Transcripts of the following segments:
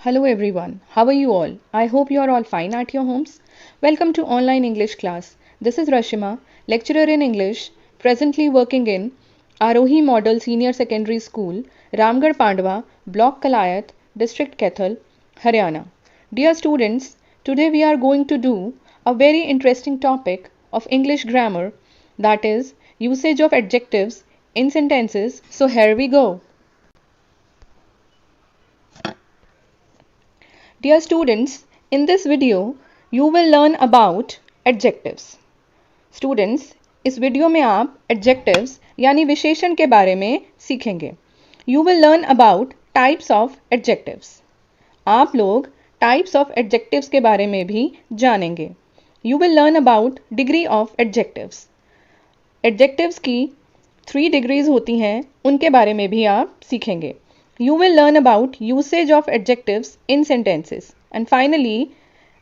Hello everyone, how are you all? I hope you are all fine at your homes. Welcome to online English class. This is Rashima, lecturer in English, presently working in Arohi Model Senior Secondary School, Ramgarh Pandwa, Block Kalayat, District Kaithal, Haryana. Dear students, today we are going to do a very interesting topic of English grammar, that is usage of adjectives in sentences. So here we go. Dear students, in this video you will learn about adjectives. Students, इस video में आप adjectives यानी विशेषण के बारे में सीखेंगे. You will learn about types of adjectives. आप लोग types of adjectives के बारे में भी जानेंगे. You will learn about degree of adjectives. Adjectives की 3 degrees होती हैं, उनके बारे में भी आप सीखेंगे. You will learn about usage of adjectives in sentences. And finally,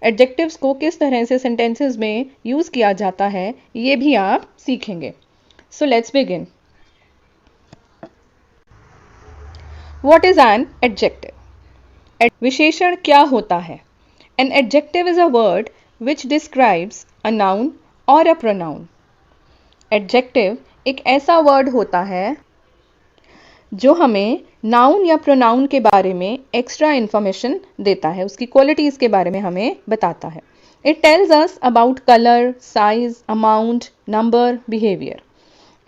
adjectives को किस तरह से sentences में use किया जाता है, ये भी आप सीखेंगे. So let's begin. What is an adjective? विशेषण क्या होता है? An adjective is a word which describes a noun or a pronoun. Adjective एक ऐसा word होता है जो हमें नाउन या प्रोनाउन के बारे में एक्स्ट्रा इन्फॉर्मेशन देता है, उसकी क्वालिटीज़ के बारे में हमें बताता है. It tells us about colour, size, amount, number, behaviour.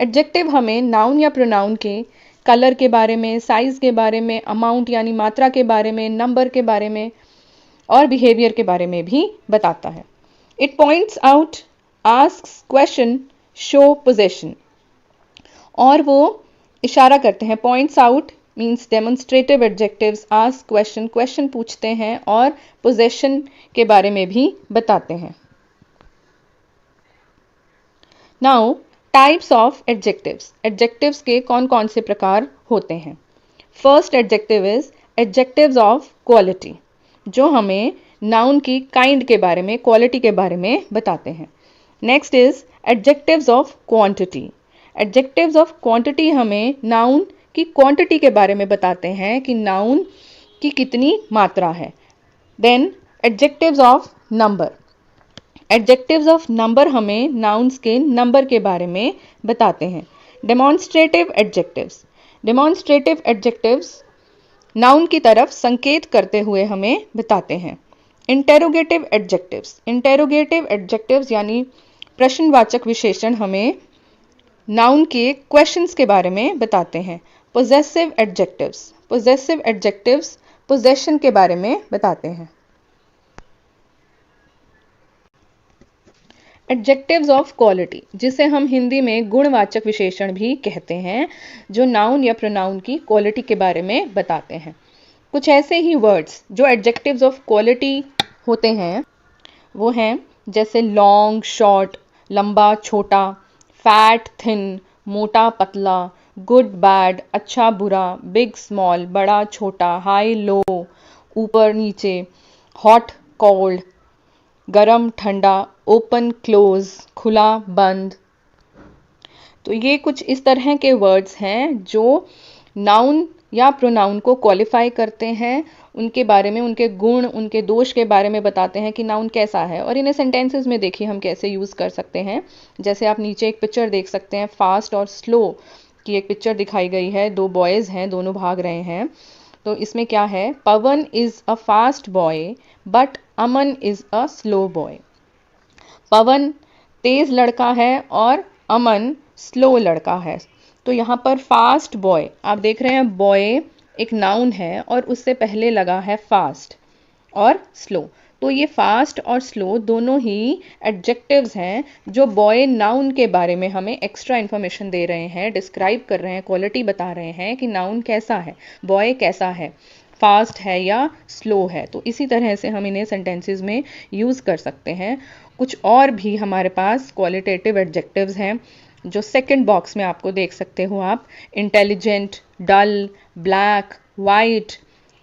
Adjective हमें नाउन या प्रोनाउन के कलर के बारे में, साइज के बारे में, अमाउंट यानी मात्रा के बारे में, नंबर के बारे में और बिहेवियर के बारे में भी बताता है. It points out, asks question, show possession. और वो इशारा करते हैं. Points out means demonstrative adjectives, ask question, question पूछते हैं और पोजेशन के बारे में भी बताते हैं. Now types of adjectives. Adjectives के कौन कौन से प्रकार होते हैं? First adjective is adjectives of quality, जो हमें नाउन की काइंड के बारे में, क्वालिटी के बारे में बताते हैं. Next is adjectives of quantity. Adjectives of quantity हमें नाउन की क्वांटिटी के बारे में बताते हैं कि नाउन की कितनी मात्रा है. Then adjectives of number. Adjectives of number हमें नाउन्स के नंबर के बारे में बताते हैं. Demonstrative adjectives. Demonstrative adjectives noun की तरफ संकेत करते हुए हमें बताते हैं. Interrogative adjectives. इंटेरोगेटिव एडजेक्टिव्स यानी प्रश्नवाचक विशेषण हमें नाउन के क्वेश्चंस के बारे में बताते हैं. Possessive adjectives. Possessive adjectives possession के बारे में बताते हैं. एडजेक्टिव्स ऑफ क्वालिटी, जिसे हम हिंदी में गुणवाचक विशेषण भी कहते हैं, जो नाउन या प्रोनाउन की क्वालिटी के बारे में बताते हैं. कुछ ऐसे ही वर्ड्स जो एडजेक्टिव्स ऑफ क्वालिटी होते हैं वो हैं जैसे लॉन्ग, शॉर्ट, लंबा, छोटा, फैट, थिन, मोटा, पतला, गुड, बैड, अच्छा, बुरा, बिग, स्मॉल, बड़ा, छोटा, हाई, लो, ऊपर, नीचे, हॉट, कोल्ड, गरम, ठंडा, ओपन, क्लोज, खुला, बंद. तो ये कुछ इस तरह के वर्ड्स हैं जो नाउन या प्रोनाउन को क्वालिफाई करते हैं, उनके बारे में, उनके गुण, उनके दोष के बारे में बताते हैं कि नाउन कैसा है. और इन्हें सेंटेंसेस में देखिए हम कैसे यूज़ कर सकते हैं. जैसे आप नीचे एक पिक्चर देख सकते हैं, फास्ट और स्लो की एक पिक्चर दिखाई गई है. 2 बॉयज़ हैं, दोनों भाग रहे हैं. तो इसमें क्या है? Pavan is a fast boy but Aman is a slow boy. Pavan तेज़ लड़का है और अमन स्लो लड़का है. तो यहाँ पर फास्ट बॉय, आप देख रहे हैं बॉय एक नाउन है और उससे पहले लगा है फास्ट और स्लो. तो ये फास्ट और स्लो दोनों ही एडजेक्टिव्स हैं जो बॉय नाउन के बारे में हमें एक्स्ट्रा इन्फॉर्मेशन दे रहे हैं, डिस्क्राइब कर रहे हैं, क्वालिटी बता रहे हैं कि नाउन कैसा है, बॉय कैसा है, फास्ट है या स्लो है. तो इसी तरह से हम इन्हें सेंटेंसेस में यूज़ कर सकते हैं. कुछ और भी हमारे पास क्वालिटेटिव एडजेक्टिव्स हैं जो सेकंड बॉक्स में आपको देख सकते हो आप. Intelligent, dull, black, white,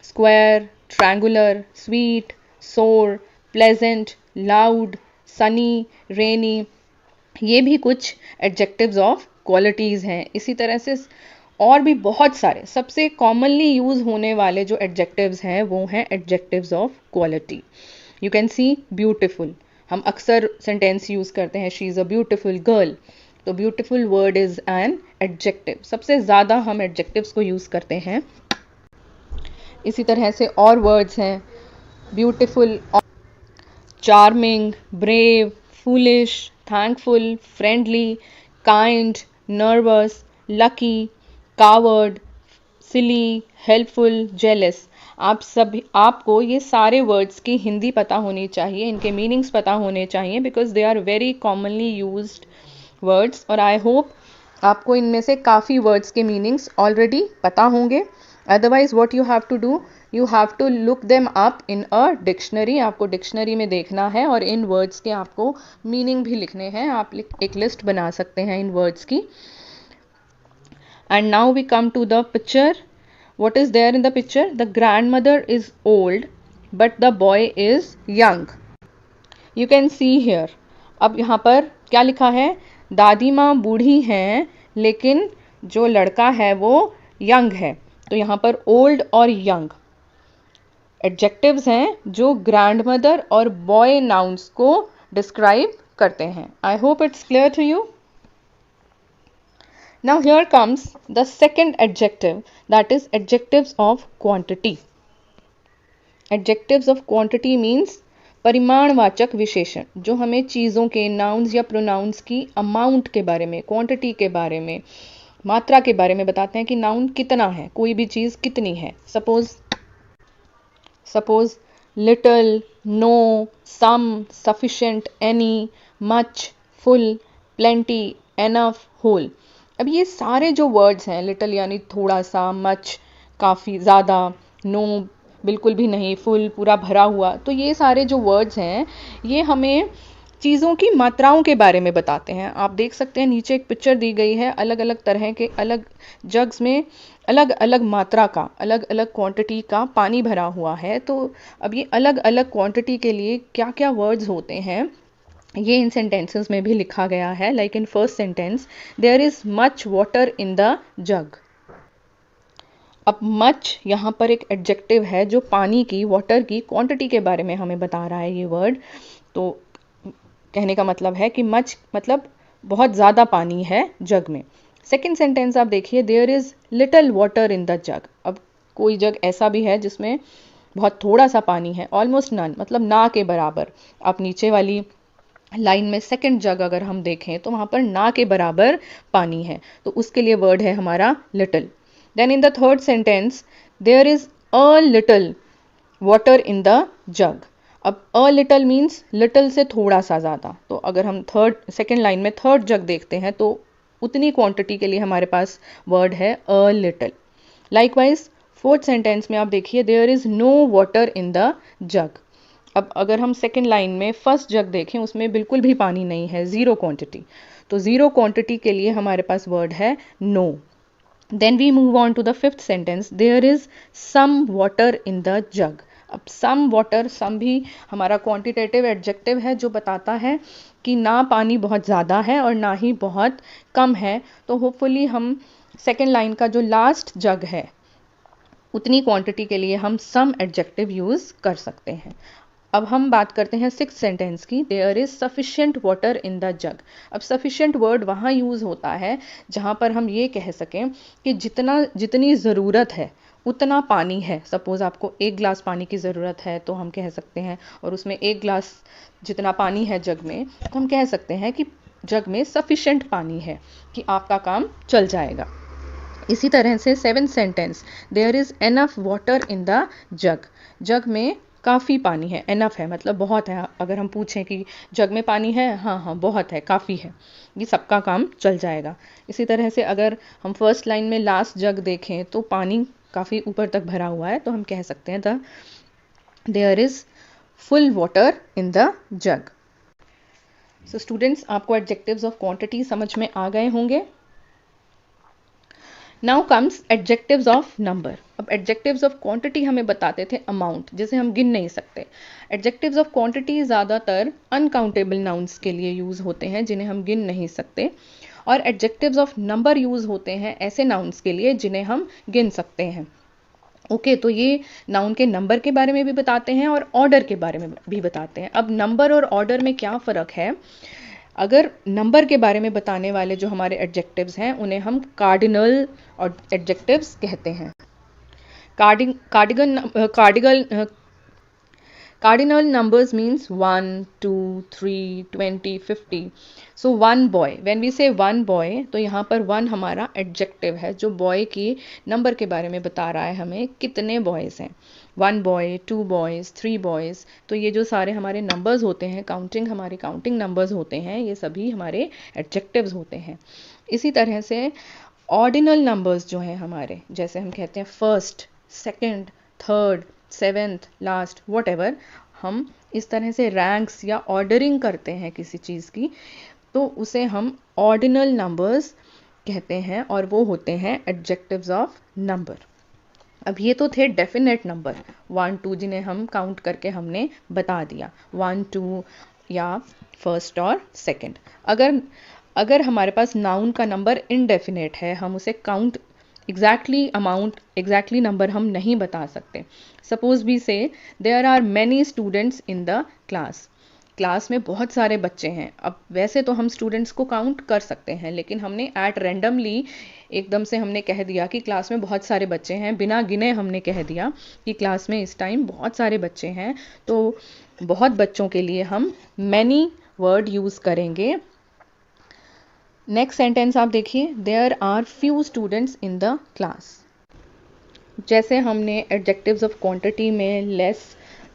square, triangular, sweet, sour, pleasant, loud, sunny, rainy. ये भी कुछ एडजेक्टिव्स ऑफ क्वालिटीज़ हैं. इसी तरह से और भी बहुत सारे सबसे कॉमनली यूज होने वाले जो एडजेक्टिव्स हैं वो हैं adjectives of quality. You can see beautiful, हम अक्सर सेंटेंस यूज करते हैं she is a beautiful girl, तो beautiful word is an adjective, सबसे ज्यादा हम एडजेक्टिव्स को यूज करते हैं। इसी तरह से और वर्ड्स हैं beautiful, charming, brave, foolish, thankful, friendly, kind, nervous, lucky, coward, silly, helpful, jealous. आपको ये सारे वर्ड्स की हिंदी पता होनी चाहिए, इनके मीनिंग्स पता होने चाहिए, because they are very commonly used words. और आई होप आपको इनमें से काफ़ी वर्ड्स के मीनिंग्स ऑलरेडी पता होंगे। Otherwise what you have to do, you have to look them up in a dictionary, आपको डिक्शनरी में देखना है और इन वर्ड्स के आपको मीनिंग भी लिखने हैं। आप एक लिस्ट बना सकते हैं इन वर्ड्स की। And now we come to the picture. What is there in the picture? The grandmother is old, but the boy is young. You can see here. अब यहाँ पर क्या लिखा है? दादी माँ बूढ़ी हैं, लेकिन जो लड़का है वो यंग है। तो यहाँ पर ओल्ड और यंग एडजेक्टिव्स हैं जो ग्रैंडमदर और बॉय नाउन्स को डिस्क्राइब करते हैं। I hope it's clear to you. Now here comes the second adjective, that is adjectives of quantity. Adjectives of quantity means परिमाणवाचक विशेषण, जो हमें चीज़ों के नाउन्स या प्रोनाउंस की अमाउंट के बारे में, क्वांटिटी के बारे में, मात्रा के बारे में बताते हैं कि नाउन कितना है, कोई भी चीज़ कितनी है। Suppose little, no, some, sufficient, any, much, full, plenty, enough, whole. अब ये सारे जो वर्ड्स हैं, लिटिल यानी थोड़ा सा, मच काफ़ी ज़्यादा, नो बिल्कुल भी नहीं, फुल पूरा भरा हुआ, तो ये सारे जो वर्ड्स हैं ये हमें चीज़ों की मात्राओं के बारे में बताते हैं। आप देख सकते हैं नीचे एक पिक्चर दी गई है, अलग अलग तरह के अलग जग्स में अलग अलग मात्रा का, अलग अलग क्वांटिटी का पानी भरा हुआ है। तो अब ये अलग अलग क्वांटिटी के लिए क्या क्या वर्ड्स होते हैं ये इन सेंटेंसेस में भी लिखा गया है। Like in first sentence, there is much water in the जग। अब मच यहाँ पर एक एडजेक्टिव है जो पानी की, वाटर की क्वांटिटी के बारे में हमें बता रहा है ये वर्ड। तो कहने का मतलब है कि मच मतलब बहुत ज़्यादा पानी है जग में। सेकेंड सेंटेंस आप देखिए, there is little water in the जग। अब कोई जग ऐसा भी है जिसमें बहुत थोड़ा सा पानी है, ऑलमोस्ट नन मतलब ना के बराबर। आप नीचे वाली लाइन में सेकंड जग अगर हम देखें तो वहां पर ना के बराबर पानी है, तो उसके लिए वर्ड है हमारा little. Then in the third sentence, there is a little water in the जग। अब अ लिटिल मीन्स लिटिल से थोड़ा सा ज़्यादा, तो अगर हम सेकंड लाइन में थर्ड जग देखते हैं तो उतनी क्वांटिटी के लिए हमारे पास वर्ड है a little. Likewise fourth sentence में आप देखिए, देयर इज नो वाटर इन द जग। अब अगर हम सेकेंड लाइन में फर्स्ट जग देखें, उसमें बिल्कुल भी पानी नहीं है, ज़ीरो क्वांटिटी, तो ज़ीरो क्वांटिटी के लिए हमारे पास वर्ड है no. Then we move on to the fifth sentence, there is some water in the जग। अब सम वाटर, सम भी हमारा क्वांटिटेटिव एडजेक्टिव है जो बताता है कि ना पानी बहुत ज़्यादा है और ना ही बहुत कम है। तो होपफुली हम सेकेंड लाइन का जो लास्ट जग है उतनी क्वांटिटी के लिए हम सम एडजेक्टिव यूज़ कर सकते हैं। अब हम बात करते हैं सिक्स्थ सेंटेंस की, there is sufficient water in the जग। अब सफिशिएंट वर्ड वहाँ यूज़ होता है जहाँ पर हम ये कह सकें कि जितनी ज़रूरत है उतना पानी है। सपोज़ आपको एक गिलास पानी की ज़रूरत है तो हम कह सकते हैं, और उसमें एक गिलास जितना पानी है जग में, तो हम कह सकते हैं कि जग में सफिशिएंट पानी है कि आपका काम चल जाएगा। इसी तरह से seventh sentence, there is enough water in the jug. Jug में काफ़ी पानी है, एनफ है मतलब बहुत है। अगर हम पूछें कि जग में पानी है, हाँ हाँ बहुत है, काफ़ी है, ये सबका काम चल जाएगा। इसी तरह से अगर हम फर्स्ट लाइन में लास्ट जग देखें तो पानी काफ़ी ऊपर तक भरा हुआ है, तो हम कह सकते हैं there is full water in the jug. So students, आपको एडजेक्टिव्स ऑफ क्वांटिटी समझ में आ गए होंगे। Now comes adjectives of number. अब एडजेक्टिव्स ऑफ क्वांटिटी हमें बताते थे अमाउंट, जिसे हम गिन नहीं सकते। एडजेक्टिव्स ऑफ क्वांटिटी ज़्यादातर अनकाउंटेबल नाउन्स के लिए यूज़ होते हैं जिन्हें हम गिन नहीं सकते। और एडजेक्टिव्स ऑफ नंबर यूज होते हैं ऐसे नाउन्स के लिए जिन्हें हम गिन सकते हैं। ओके तो ये नाउन के नंबर के बारे में भी बताते हैं और ऑर्डर के बारे में भी बताते हैं। अब नंबर और ऑर्डर में क्या फ़र्क है? अगर नंबर के बारे में बताने वाले जो हमारे एडजेक्टिव्स हैं उन्हें हम कार्डिनल और एडजेक्टिव्स कहते हैं। Cardinal numbers means 1, 2, 3, 20, 50. So one boy. When we say one boy, तो यहाँ पर one हमारा adjective है जो boy की नंबर के बारे में बता रहा है हमें कितने boys हैं। One boy, two boys, three boys. तो ये जो सारे हमारे numbers होते हैं, counting हमारे counting numbers होते हैं, ये सभी हमारे adjectives होते हैं। इसी तरह से ordinal numbers जो हैं हमारे, जैसे हम कहते हैं first, second, third, seventh, last, what ever, हम इस तरह से रैंक्स या ऑर्डरिंग करते हैं किसी चीज़ की, तो उसे हम ऑर्डिनल नंबर्स कहते हैं और वो होते हैं एडजेक्टिव्स ऑफ नंबर। अब ये तो थे डेफिनेट नंबर 1 2 जिन्हें हम काउंट करके हमने बता दिया 1 2 या फर्स्ट और सेकंड। अगर हमारे पास नाउन का नंबर इनडेफिनेट है, हम उसे काउंट एग्जैक्टली नंबर हम नहीं बता सकते। Suppose we say there are many students in the class में बहुत सारे बच्चे हैं। अब वैसे तो हम स्टूडेंट्स को काउंट कर सकते हैं, लेकिन हमने एट रैंडमली एकदम से हमने कह दिया कि क्लास में बहुत सारे बच्चे हैं, बिना गिने हमने कह दिया कि क्लास में इस टाइम बहुत सारे बच्चे हैं। तो बहुत बच्चों के लिए हम मैनी वर्ड यूज़ करेंगे। नेक्स्ट सेंटेंस आप देखिए, there are few students in the class. जैसे हमने एडजेक्टिव्स ऑफ क्वांटिटी में लेस,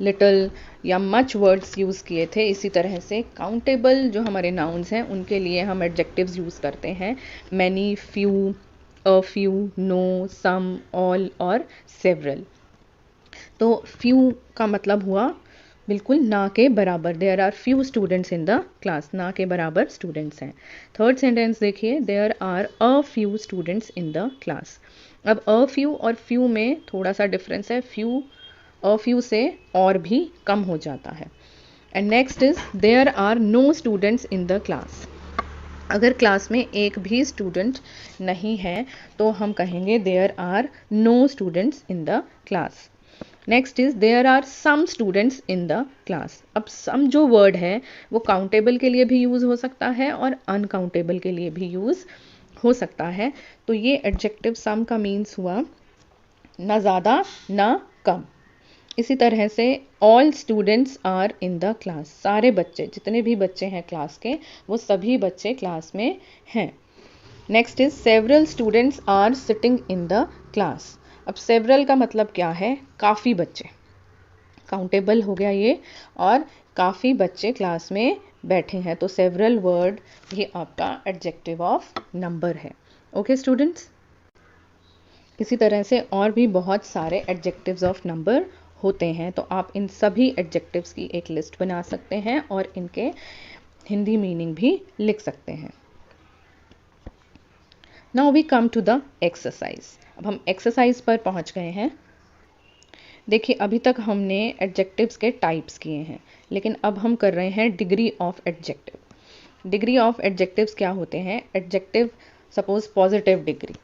लिटिल या मच वर्ड्स यूज़ किए थे, इसी तरह से काउंटेबल जो हमारे नाउन्स हैं उनके लिए हम एडजेक्टिव्स यूज़ करते हैं many, few, a few, no, some, all और सेवरल। तो फ्यू का मतलब हुआ बिल्कुल ना के बराबर, there are few students in the class, ना के बराबर स्टूडेंट्स हैं। थर्ड सेंटेंस देखिए, there are a few students in the class. अब अ फ्यू और फ्यू में थोड़ा सा डिफरेंस है, अ फ्यू से और भी कम हो जाता है। And next is there are no students in the class. अगर क्लास में एक भी स्टूडेंट नहीं है तो हम कहेंगे there are no students in the class. Next is there are some students in the class. अब सम जो वर्ड है वो काउंटेबल के लिए भी यूज़ हो सकता है और अनकाउंटेबल के लिए भी यूज़ हो सकता है। तो ये एडजेक्टिव सम का मीन्स हुआ ना ज़्यादा ना कम। इसी तरह से all students are in the class. सारे बच्चे, जितने भी बच्चे हैं क्लास के, वो सभी बच्चे क्लास में हैं। Next is several students are sitting in the class. अब सेवरल का मतलब क्या है? काफ़ी बच्चे, काउंटेबल हो गया ये, और काफ़ी बच्चे क्लास में बैठे हैं। तो सेवरल वर्ड ये आपका एडजेक्टिव ऑफ नंबर है। ओके स्टूडेंट्स, इसी तरह से और भी बहुत सारे एडजेक्टिव्स ऑफ नंबर होते हैं, तो आप इन सभी एडजेक्टिव्स की एक लिस्ट बना सकते हैं और इनके हिंदी मीनिंग भी लिख सकते हैं। Now we come to the exercise. अब हम एक्सरसाइज पर पहुंच गए हैं। देखिए अभी तक हमने एडजेक्टिव्स के टाइप्स किए हैं, लेकिन अब हम कर रहे हैं degree of adjective. Degree of adjectives क्या होते हैं? Adjective suppose positive degree.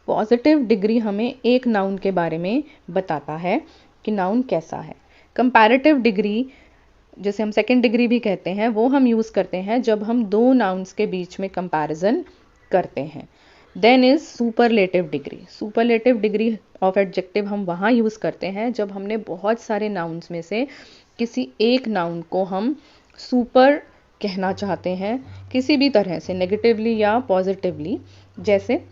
Positive degree हमें एक नाउन के बारे में बताता है कि नाउन कैसा है। कंपैरेटिव डिग्री, जिसे हम सेकेंड डिग्री भी कहते हैं, वो हम यूज़ करते हैं जब हम दो नाउन्स के बीच में कंपैरिजन करते हैं। Then is superlative degree. Superlative degree of adjective हम वहाँ यूज़ करते हैं जब हमने बहुत सारे नाउन्स में से किसी एक नाउन को हम सुपर कहना चाहते हैं, किसी भी तरह से, नेगेटिवली या पॉजिटिवली। जैसे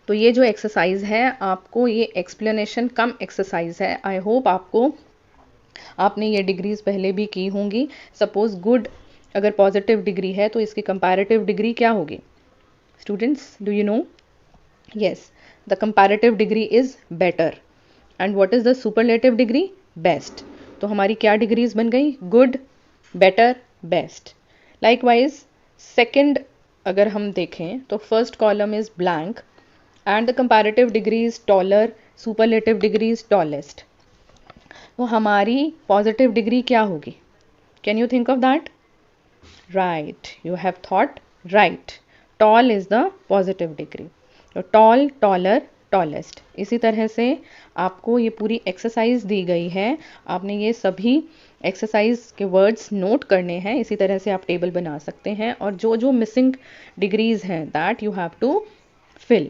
तो ये जो एक्सरसाइज है, आपको ये एक्सप्लेनेशन कम एक्सरसाइज है। आई होप आपने ये डिग्रीज पहले भी की होंगी। सपोज गुड अगर पॉजिटिव डिग्री है तो इसकी कंपैरेटिव डिग्री क्या होगी? Students, do you know? Yes, the comparative degree is better. And what is the superlative degree? Best. तो हमारी क्या डिग्रीज बन गई? Good, better, best. Likewise second अगर हम देखें तो first column is blank and the comparative degree is taller, superlative degree is tallest. तो हमारी पॉजिटिव डिग्री क्या होगी? Can you think of that? Right, you have thought right. Tall is the positive degree. तो tall, taller, tallest. इसी तरह से आपको ये पूरी एक्सरसाइज दी गई है, आपने ये सभी एक्सरसाइज के वर्ड्स नोट करने हैं, इसी तरह से आप टेबल बना सकते हैं और जो जो मिसिंग डिग्रीज हैं that you have to fill.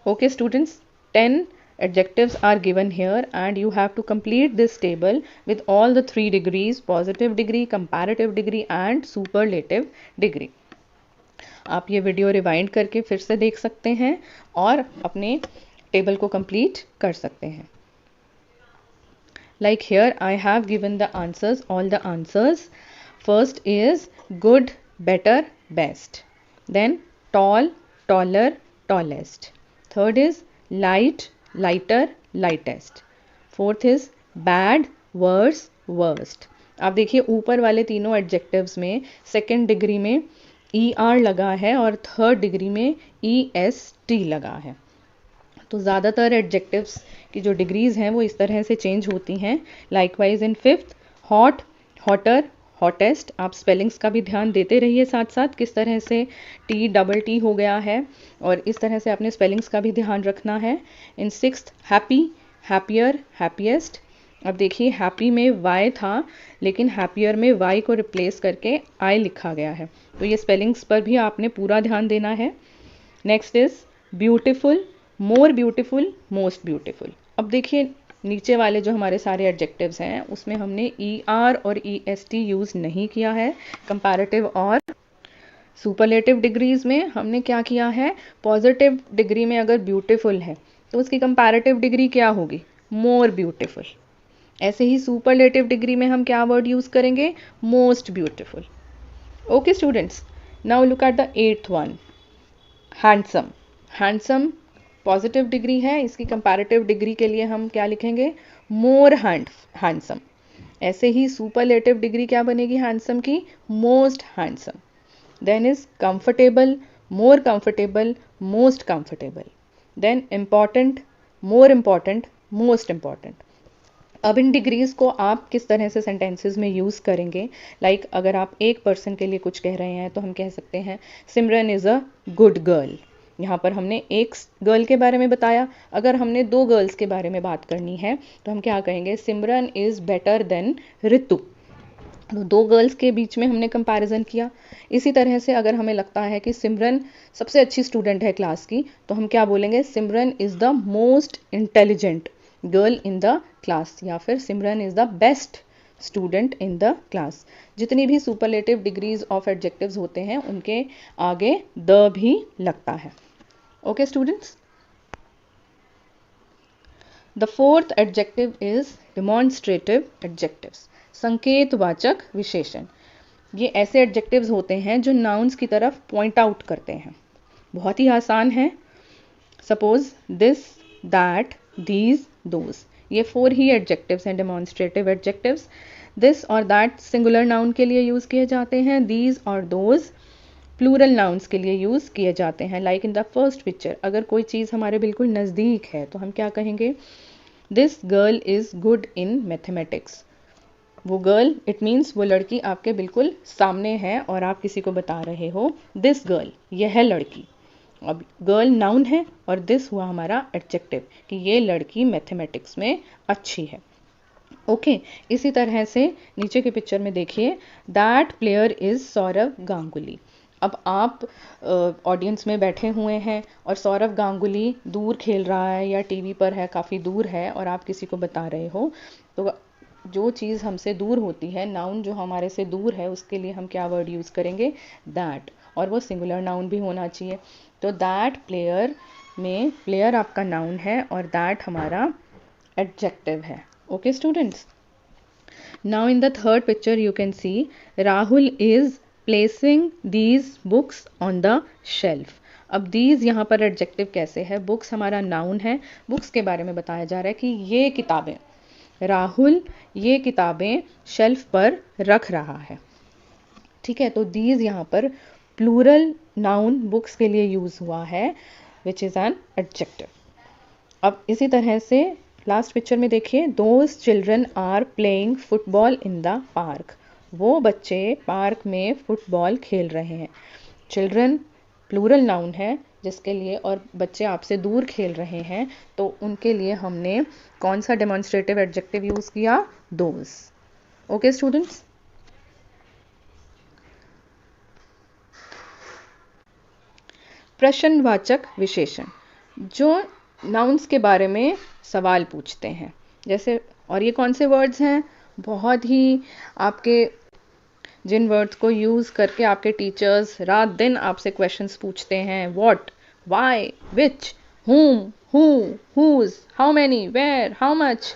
Okay students, 10 adjectives are given here and you have to complete this table with all the 3 degrees: positive degree, comparative degree and superlative degree. आप ये video rewind करके फिर से देख सकते हैं और अपने टेबल को कंप्लीट कर सकते हैं. Like here I have given the answers, all the answers. First is good, better, best. Then tall, taller, tallest. Third is light, lighter, lightest. Fourth is bad, worse, worst. आप देखिए ऊपर वाले तीनों adjectives में second degree में ER लगा है और थर्ड डिग्री में EST लगा है. तो ज़्यादातर एडजेक्टिव्स की जो डिग्रीज हैं वो इस तरह से चेंज होती हैं. Likewise in fifth, hot, hotter, hottest. आप स्पेलिंग्स का भी ध्यान देते रहिए साथ साथ, किस तरह से T हो गया है और इस तरह से आपने स्पेलिंग्स का भी ध्यान रखना है. इन सिक्स्थ, हैप्पी, हैप्पियर, हैप्पीएस्ट. अब देखिए हैप्पी में Y था लेकिन हैप्पियर में Y को रिप्लेस करके I लिखा गया है, तो ये स्पेलिंग्स पर भी आपने पूरा ध्यान देना है. Next is beautiful, more beautiful, most beautiful. अब देखिए नीचे वाले जो हमारे सारे एडजेक्टिव्स हैं उसमें हमने ER और EST यूज़ नहीं किया है. कंपैरेटिव और सुपरलेटिव डिग्रीज में हमने क्या किया है, पॉजिटिव डिग्री में अगर ब्यूटीफुल है तो उसकी कंपैरेटिव डिग्री क्या होगी, मोर ब्यूटीफुल. ऐसे ही सुपरलेटिव डिग्री में हम क्या वर्ड यूज़ करेंगे, most beautiful. Okay students, now look at the eighth one, handsome. Handsome positive degree है, इसकी कंपैरेटिव डिग्री के लिए हम क्या लिखेंगे, मोर हैंडसम. ऐसे ही सुपरलेटिव डिग्री क्या बनेगी हैंडसम की, most handsome. Then is comfortable, more comfortable, most comfortable. Then important, more important, most important. अब इन डिग्रीज को आप किस तरह से सेंटेंसेस में यूज़ करेंगे. लाइक अगर आप एक पर्सन के लिए कुछ कह रहे हैं तो हम कह सकते हैं सिमरन इज़ अ गुड गर्ल. यहाँ पर हमने एक गर्ल के बारे में बताया. अगर हमने दो गर्ल्स के बारे में बात करनी है तो हम क्या कहेंगे, सिमरन इज़ बेटर देन रितु. तो दो गर्ल्स के बीच में हमने कंपैरिजन किया. इसी तरह से अगर हमें लगता है कि सिमरन सबसे अच्छी स्टूडेंट है क्लास की तो हम क्या बोलेंगे, Simran is the most intelligent girl in the class, या फिर Simran is the best student in the class. जितनी भी सुपरलेटिव डिग्रीज ऑफ एडजेक्टिव्स होते हैं उनके आगे द भी लगता है. Okay students, the fourth adjective is demonstrative adjectives, संकेतवाचक विशेषण. ये ऐसे एडजेक्टिव्स होते हैं जो नाउन्स की तरफ पॉइंट आउट करते हैं. बहुत ही आसान है. Suppose this, that, these, those, ये 4 ही एडजेक्टिव्स हैं डेमॉन्स्ट्रेटिव एडजेक्टिव्स. दिस और दैट सिंगुलर नाउन के लिए यूज़ किए जाते हैं. दीज और दोज प्लूरल नाउन्स के लिए यूज़ किए जाते हैं. Like in the first picture, अगर कोई चीज़ हमारे बिल्कुल नज़दीक है तो हम क्या कहेंगे, this girl is good in mathematics. वो गर्ल, इट मीन्स वो लड़की आपके बिल्कुल सामने है और आप किसी को बता रहे हो दिस गर्ल, यह है लड़की. अब गर्ल नाउन है और दिस हुआ हमारा एडजेक्टिव कि ये लड़की मैथमेटिक्स में अच्छी है. ओके इसी तरह से नीचे के पिक्चर में देखिए, that player is Sourav Ganguly. अब आप ऑडियंस में बैठे हुए हैं और सौरव गांगुली दूर खेल रहा है या टीवी पर है, काफ़ी दूर है और आप किसी को बता रहे हो. तो जो चीज़ हमसे दूर होती है, नाउन जो हमारे से दूर है, उसके लिए हम क्या वर्ड यूज़ करेंगे, दैट. और वो सिंगुलर नाउन भी होना चाहिए. तो दैट प्लेयर में प्लेयर आपका नाउन है और दैट हमारा एडजेक्टिव है. Okay students, now in the third picture you can C Rahul is placing these books on the shelf. अब दीज यहाँ पर एडजेक्टिव कैसे है, बुक्स हमारा नाउन है, बुक्स के बारे में बताया जा रहा है कि ये किताबें, राहुल ये किताबें शेल्फ पर रख रहा है. ठीक है, तो दीज यहाँ पर प्लूरल नाउन बुक्स के लिए यूज़ हुआ है विच इज़ एन एडजेक्टिव. अब इसी तरह से लास्ट पिक्चर में देखिए, those children are playing football in the park. वो बच्चे पार्क में फुटबॉल खेल रहे हैं। चिल्ड्रन प्लूरल नाउन है जिसके लिए, और बच्चे आपसे दूर खेल रहे हैं, तो उनके लिए हमने कौन सा डेमोन्स्ट्रेटिव एडजेक्टिव यूज किया? दोज। Okay students. प्रश्नवाचक विशेषण, जो नाउन्स के बारे में सवाल पूछते हैं, जैसे, और ये कौन से वर्ड्स हैं? बहुत ही आपके, जिन वर्ड्स को यूज करके आपके टीचर्स रात दिन आपसे क्वेश्चंस पूछते हैं, what, why, which, whom, who, whose, how many, where, how much।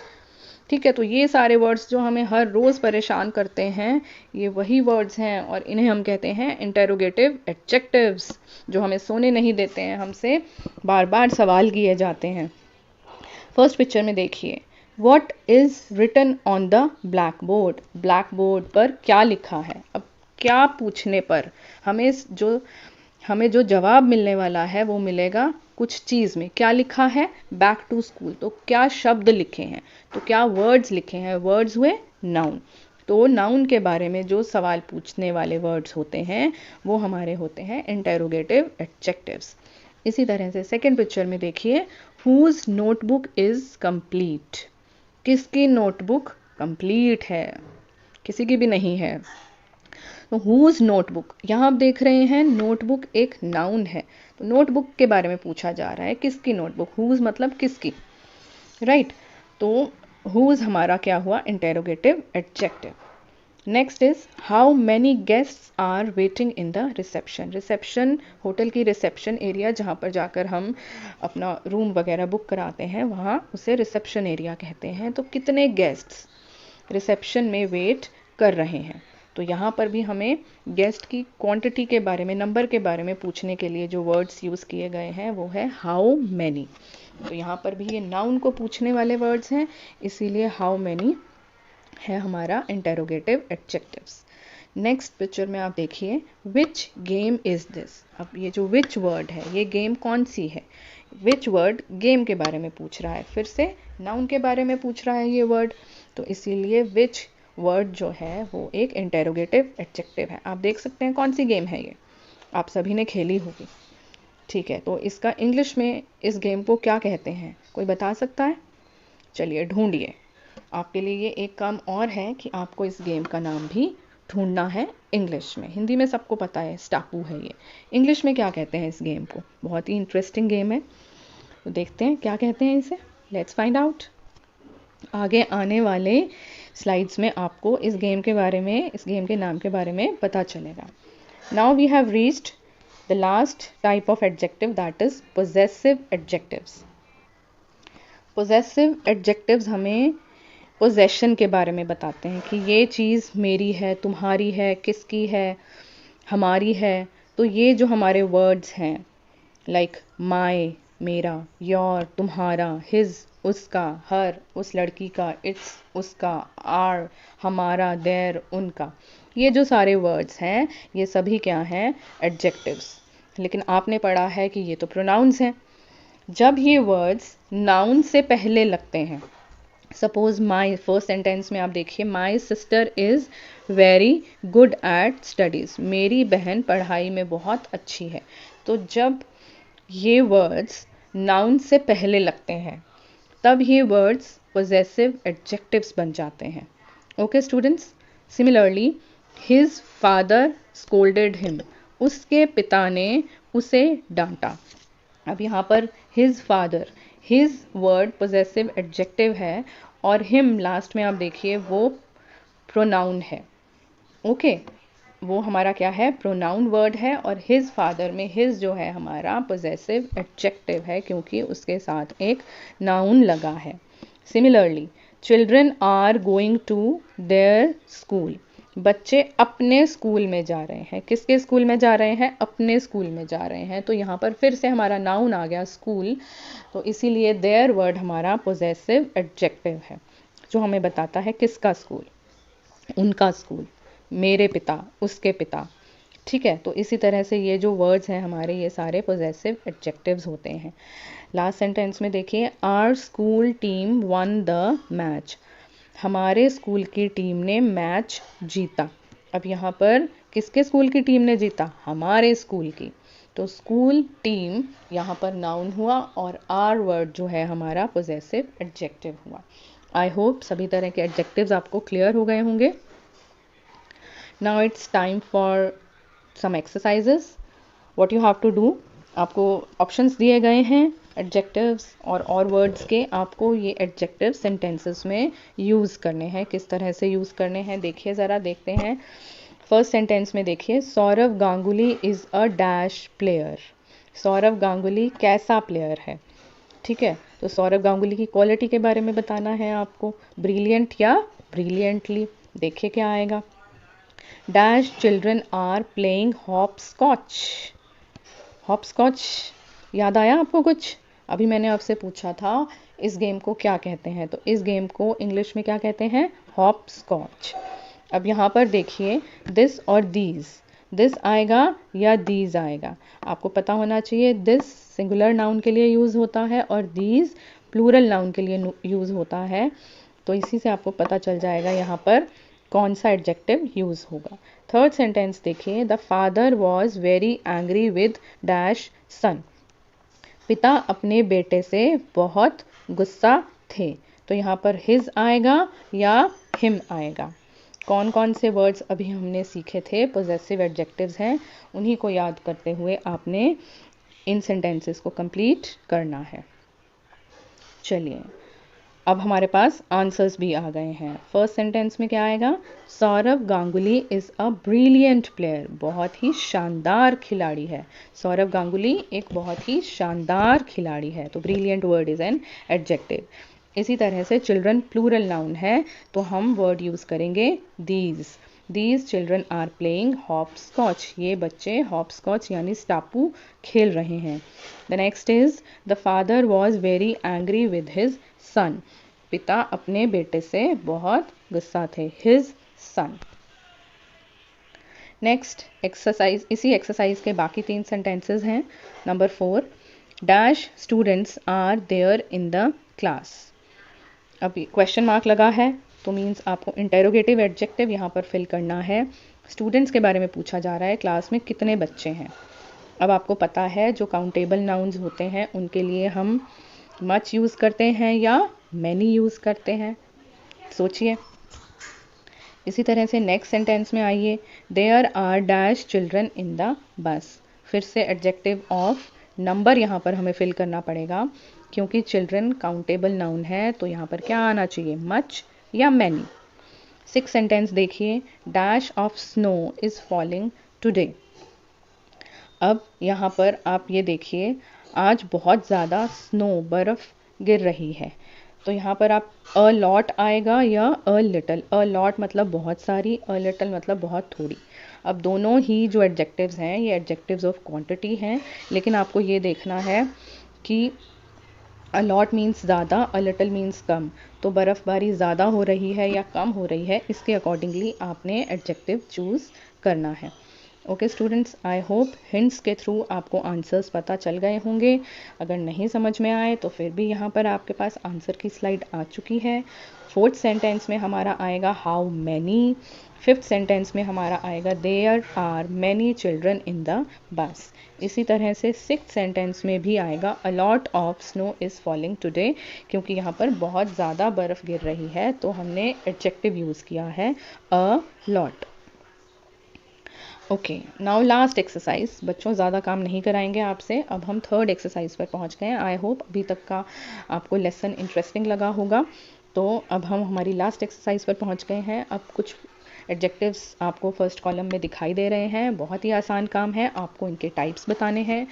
ठीक है, तो ये सारे वर्ड्स जो हमें हर रोज परेशान करते हैं, ये वही वर्ड्स हैं, और इन्हें हम कहते हैं इंटेरोगेटिव एडजेक्टिव्स, जो हमें सोने नहीं देते हैं, हमसे बार बार सवाल किए जाते हैं। फर्स्ट पिक्चर में देखिए, What is written on the blackboard? Black board पर क्या लिखा है? अब क्या पूछने पर हमें जो जवाब मिलने वाला है वो मिलेगा कुछ चीज में। क्या लिखा है? Back to school. तो क्या शब्द लिखे हैं? तो क्या वर्ड्स लिखे हैं? वर्ड्स हुए नाउन। तो नाउन के बारे में जो सवाल पूछने वाले वर्ड्स होते हैं वो हमारे होते हैं इंटेरोगेटिव एडजेक्टिव्स। इसी तरह से सेकेंड पिक्चर में देखिए, हुज नोटबुक इज कंप्लीट। किसकी नोटबुक कंप्लीट है? किसी की भी नहीं है। तो हुज नोटबुक, यहाँ आप देख रहे हैं नोटबुक एक नाउन है, तो नोटबुक के बारे में पूछा जा रहा है, किसकी नोटबुक? हुज मतलब किसकी, राइट। तो हुज हमारा क्या हुआ? Interrogative adjective. Next is, how many guests are waiting in the reception. Reception, hotel की रिसेप्शन एरिया जहाँ पर जाकर हम अपना रूम वगैरह बुक कराते हैं, वहाँ उसे रिसेप्शन एरिया कहते हैं। तो कितने गेस्ट्स रिसेप्शन में वेट कर रहे हैं? तो यहाँ पर भी हमें गेस्ट की क्वांटिटी के बारे में, नंबर के बारे में पूछने के लिए जो वर्ड्स यूज किए गए हैं वो है हाउ मैनी। तो यहाँ पर भी ये नाउन को पूछने वाले वर्ड्स हैं, इसीलिए हाउ मैनी है हमारा इंटेरोगेटिव एडजेक्टिव्स। नेक्स्ट पिक्चर में आप देखिए, विच गेम इज दिस। अब ये जो विच वर्ड है, ये गेम कौन सी है? विच वर्ड गेम के बारे में पूछ रहा है, फिर से नाउन के बारे में पूछ रहा है ये वर्ड, तो इसीलिए विच वर्ड जो है वो एक इंटेरोगेटिव एडजेक्टिव है। आप देख सकते हैं कौन सी गेम है ये, आप सभी ने खेली होगी, ठीक है। तो इसका इंग्लिश में इस गेम को क्या कहते हैं, कोई बता सकता है? चलिए ढूंढिए। आपके लिए ये एक काम और है कि आपको इस गेम का नाम भी ढूंढना है इंग्लिश में। हिंदी में सबको पता है स्टापू है ये, इंग्लिश में क्या कहते हैं इस गेम को? बहुत ही इंटरेस्टिंग गेम है, तो देखते हैं क्या कहते हैं इसे। Let's find out. आगे आने वाले स्लाइड्स में आपको इस गेम के बारे में, इस गेम के नाम के बारे में पता चलेगा। Now we have reached the last type of adjective, that is possessive adjectives. Possessive adjectives हमें पोजेशन के बारे में बताते हैं कि ये चीज़ मेरी है, तुम्हारी है, किसकी है, हमारी है। तो ये जो हमारे वर्ड्स हैं, लाइक माय, मेरा, योर, तुम्हारा, हिज, उसका, हर, उस लड़की का, इट्स, उसका, आर, हमारा, देयर, उनका, ये जो सारे वर्ड्स हैं ये सभी क्या हैं? एडजेक्टिव्स। लेकिन आपने पढ़ा है कि ये तो प्रोनाउंस हैं। जब ये वर्ड्स नाउन से पहले लगते हैं, सपोज माई, फर्स्ट सेंटेंस में आप देखिए, my sister is very good at studies. मेरी बहन पढ़ाई में बहुत अच्छी है। तो जब ये वर्ड्स नाउन से पहले लगते हैं तब ये वर्ड्स पोजेसिव एडजेक्टिव्स बन जाते हैं। Okay students. Similarly, his father scolded him. उसके पिता ने उसे डांटा। अब यहाँ पर his father, his word possessive adjective है, और हिम लास्ट में आप देखिए वो प्रोनाउन है। ओके, वो हमारा क्या है? प्रोनाउन वर्ड है, और हिज फादर में हिज जो है हमारा पोजेसिव एडजेक्टिव है, क्योंकि उसके साथ एक नाउन लगा है। Similarly, children are going to their school. बच्चे अपने स्कूल में जा रहे हैं। किसके स्कूल में जा रहे हैं? अपने स्कूल में जा रहे हैं। तो यहाँ पर फिर से हमारा नाउन आ गया स्कूल, तो इसीलिए देयर वर्ड हमारा पोजेसिव एडजेक्टिव है, जो हमें बताता है किसका स्कूल? उनका स्कूल, मेरे पिता, उसके पिता। ठीक है, तो इसी तरह से ये जो वर्ड्स हैं हमारे, ये सारे पोजेसिव एडजेक्टिव्स होते हैं। लास्ट सेंटेंस में देखिए, our school team won the match. हमारे स्कूल की टीम ने मैच जीता। अब यहाँ पर किसके स्कूल की टीम ने जीता? हमारे स्कूल की। तो स्कूल टीम यहाँ पर नाउन हुआ और आर वर्ड जो है हमारा पोजेसिव एडजेक्टिव हुआ। आई होप सभी तरह के एडजेक्टिव्स आपको क्लियर हो गए होंगे। Now it's time for some exercises. What you have to do, आपको ऑप्शंस दिए गए हैं एडजेक्टिव्स और वर्ड्स के। आपको ये एडजेक्टिव सेंटेंसेस में यूज़ करने हैं। किस तरह से यूज़ करने हैं देखिए ज़रा, देखते हैं। फर्स्ट सेंटेंस में देखिए, Sourav Ganguly is a dash player. सौरव गांगुली कैसा प्लेयर है? ठीक है, तो सौरव गांगुली की क्वालिटी के बारे में बताना है आपको, ब्रिलियंट या ब्रिलियंटली। देखिए क्या आएगा। Dash children are playing hopscotch. Hopscotch याद आया आपको कुछ? अभी मैंने आपसे पूछा था इस गेम को क्या कहते हैं, तो इस गेम को इंग्लिश में क्या कहते हैं? Hopscotch. अब यहाँ पर देखिए, दिस और दीज, दिस आएगा या दीज आएगा? आपको पता होना चाहिए दिस सिंगुलर नाउन के लिए यूज़ होता है और दीज प्लूरल नाउन के लिए यूज़ होता है। तो इसी से आपको पता चल जाएगा यहाँ पर कौन सा एडजेक्टिव यूज़ होगा। थर्ड सेंटेंस देखिए, the father was very angry with dash son. पिता अपने बेटे से बहुत गुस्सा थे। तो यहाँ पर हिज आएगा या हिम आएगा? कौन कौन से वर्ड्स अभी हमने सीखे थे पोजेसिव एडजेक्टिव्स हैं, उन्हीं को याद करते हुए आपने इन सेंटेंसेस को कंप्लीट करना है। चलिए, अब हमारे पास आंसर्स भी आ गए हैं। फर्स्ट सेंटेंस में क्या आएगा? Sourav Ganguly is a brilliant player. बहुत ही शानदार खिलाड़ी है। सौरव गांगुली एक बहुत ही शानदार खिलाड़ी है। तो brilliant word is an adjective. इसी तरह से चिल्ड्रन प्लूरल नाउन है, तो हम वर्ड यूज़ करेंगे these. These children are playing hopscotch. ये बच्चे हॉप स्कॉच यानी स्टापू खेल रहे हैं। The next is, the father was very angry with his son. पिता अपने बेटे से बहुत गुस्सा थे। His son. नेक्स्ट एक्सरसाइज, इसी एक्सरसाइज के बाकी 3 सेंटेंसेस हैं। Number 4, dash students are there in the class. अभी क्वेश्चन मार्क लगा है तो मीन्स आपको इंटेरोगेटिव एडजेक्टिव यहाँ पर फिल करना है। स्टूडेंट्स के बारे में पूछा जा रहा है, क्लास में कितने बच्चे हैं। अब आपको पता है जो काउंटेबल नाउन्स होते हैं उनके लिए हम मच यूज़ करते हैं या मैनी यूज़ करते हैं, सोचिए। इसी तरह से नेक्स्ट सेंटेंस में आइए, there are dash children in the bus. फिर से एडजेक्टिव ऑफ नंबर यहाँ पर हमें फिल करना पड़ेगा, क्योंकि चिल्ड्रन काउंटेबल नाउन है, तो यहाँ पर क्या आना चाहिए? मच या मैनी। 6 सेंटेंस देखिए, dash of snow is falling today. अब यहाँ पर आप ये देखिए, आज बहुत ज़्यादा स्नो बर्फ़ गिर रही है। तो यहाँ पर आप अ लॉट आएगा या अ लिटल। अ लॉट मतलब बहुत सारी, अ लिटल मतलब बहुत थोड़ी। अब दोनों ही जो एडजेक्टिव्स हैं ये एडजेक्टिव्स ऑफ क्वांटिटी हैं, लेकिन आपको ये देखना है कि अ लॉट मीन्स ज़्यादा, अ लिटल मीन्स कम। तो बर्फ़बारी ज़्यादा हो रही है या कम हो रही है, इसके अकॉर्डिंगली आपने एडजेक्टिव चूज़ करना है। Okay students, I hope hints के थ्रू आपको आंसर्स पता चल गए होंगे। अगर नहीं समझ में आए तो फिर भी यहाँ पर आपके पास आंसर की स्लाइड आ चुकी है। 4th सेंटेंस में हमारा आएगा हाउ मैनी। 5th सेंटेंस में हमारा आएगा there are many children in the bus. इसी तरह से 6th सेंटेंस में भी आएगा a lot of snow is falling today, क्योंकि यहाँ पर बहुत ज़्यादा बर्फ़ गिर रही है, तो हमने एडजेक्टिव यूज़ किया है a lot. Okay, now last exercise. बच्चों ज़्यादा काम नहीं कराएंगे आपसे, अब हम 3rd एक्सरसाइज पर पहुंच गए हैं। आई होप अभी तक का आपको लेसन इंटरेस्टिंग लगा होगा। तो अब हम हमारी लास्ट एक्सरसाइज पर पहुंच गए हैं। अब कुछ एडजेक्टिव्स आपको फर्स्ट कॉलम में दिखाई दे रहे हैं। बहुत ही आसान काम है, आपको इनके टाइप्स बताने हैं।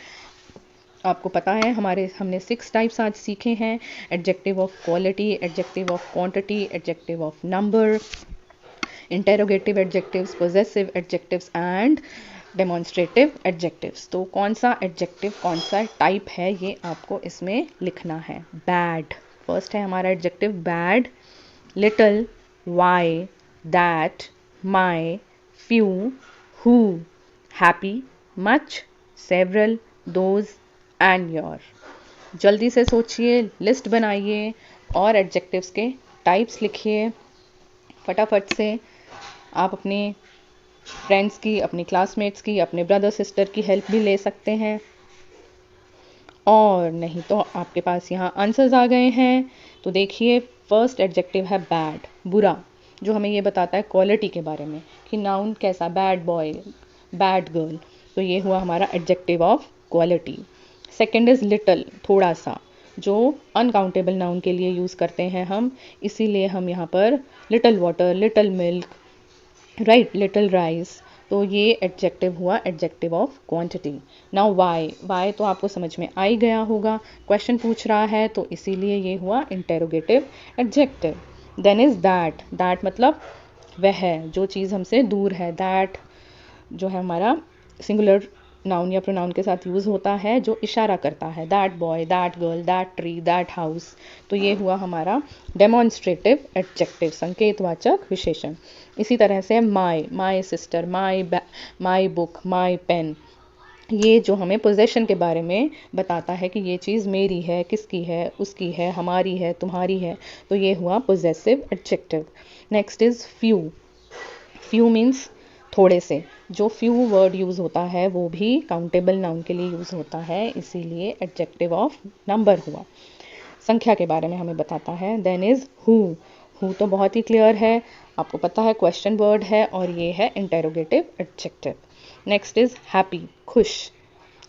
आपको पता है हमने 6 टाइप्स आज सीखे हैं। Adjective of quality, adjective of quantity, adjective of number, interrogative adjectives, possessive adjectives and demonstrative adjectives. तो कौन सा एडजेक्टिव कौन सा टाइप है ये आपको इसमें लिखना है। बैड, फर्स्ट है हमारा adjective bad. Little, why, that, my, few, who, happy, much, several, those and your. जल्दी से सोचिए, लिस्ट बनाइए और एडजेक्टिव्स के टाइप्स लिखिए फटाफट से। आप अपने फ्रेंड्स की, अपनी क्लासमेट्स की, अपने ब्रदर सिस्टर की हेल्प भी ले सकते हैं। और नहीं तो आपके पास यहाँ आंसर्स आ गए हैं। तो देखिए, फर्स्ट एडजेक्टिव है बैड, बुरा, जो हमें ये बताता है क्वालिटी के बारे में कि नाउन कैसा, बैड बॉय, बैड गर्ल। तो ये हुआ हमारा adjective of quality. Second is little, थोड़ा सा, जो अनकाउंटेबल नाउन के लिए यूज़ करते हैं हम, इसीलिए हम यहाँ पर little water, little milk, right, little rice. तो ये एडजेक्टिव हुआ adjective of quantity. Now why, why तो आपको समझ में आ ही गया होगा, क्वेश्चन पूछ रहा है तो इसीलिए ये हुआ interrogative adjective. Then is that, that मतलब वह, जो चीज़ हमसे दूर है, दैट जो है हमारा सिंगुलर नाउन या प्रोनाउन के साथ यूज़ होता है, जो इशारा करता है, that boy, that girl, that tree, that house. तो ये हुआ हमारा डेमोन्स्ट्रेटिव एडजेक्टिव, संकेतवाचक विशेषण। इसी तरह से my, my sister, my book, my pen, ये जो हमें पोजेशन के बारे में बताता है कि ये चीज़ मेरी है, किसकी है, उसकी है, हमारी है, तुम्हारी है। तो ये हुआ possessive adjective. Next is few, few means थोड़े से, जो फ्यू वर्ड यूज़ होता है वो भी काउंटेबल नाउन के लिए यूज़ होता है, इसीलिए एडजेक्टिव ऑफ नंबर हुआ। संख्या के बारे में हमें बताता है। देन इज हु तो बहुत ही क्लियर है, आपको पता है क्वेश्चन वर्ड है और ये है interrogative adjective. Next is happy, खुश,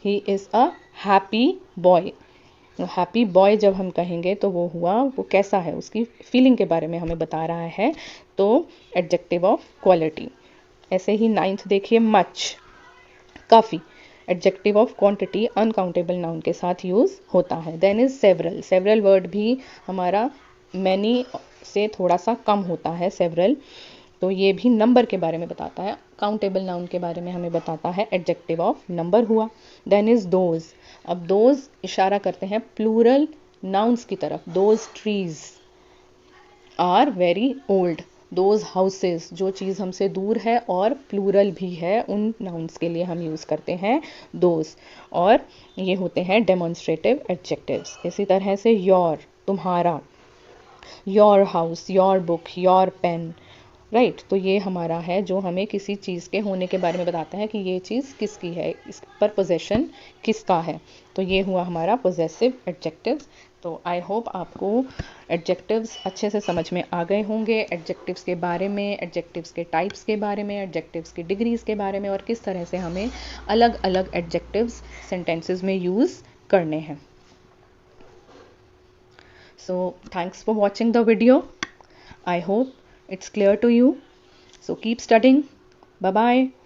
he is a happy boy. Happy boy जब हम कहेंगे तो वो हुआ, वो कैसा है, उसकी फीलिंग के बारे में हमें बता रहा है, तो एडजेक्टिव ऑफ क्वालिटी। ऐसे ही नाइन्थ देखिए, मच, काफ़ी, adjective of quantity, uncountable noun के साथ यूज़ होता है। Then is several, several word भी हमारा मैनी से थोड़ा सा कम होता है, सेवरल, तो ये भी नंबर के बारे में बताता है, काउंटेबल नाउन के बारे में हमें बताता है, एडजेक्टिव ऑफ नंबर हुआ। देन इज दोज, अब दोज इशारा करते हैं प्लूरल नाउन्स की तरफ, those trees are very old, those houses, जो चीज़ हमसे दूर है और प्लूरल भी है, उन नाउन्स के लिए हम यूज़ करते हैं दोज, और ये होते हैं डेमोन्स्ट्रेटिव एडजेक्टिव्स। इसी तरह से योर, तुम्हारा, your house, your book, your pen, right. तो ये हमारा है जो हमें किसी चीज़ के होने के बारे में बताता है कि ये चीज़ किसकी है, इस पर पोजेशन किसका है। तो ये हुआ हमारा पोजेसिव एडजेक्टिव्स। तो आई होप आपको एडजेक्टिव्स अच्छे से समझ में आ गए होंगे, एडजेक्टिव्स के बारे में, एडजेक्टिव्स के टाइप्स के बारे में, एडजेक्टिव्स की डिग्रीज के बारे में, और किस तरह से हमें अलग अलग एडजेक्टिव्स सेंटेंसेस में यूज़ करने हैं। So thanks for watching the video. I hope it's clear to you. So keep studying. Bye bye.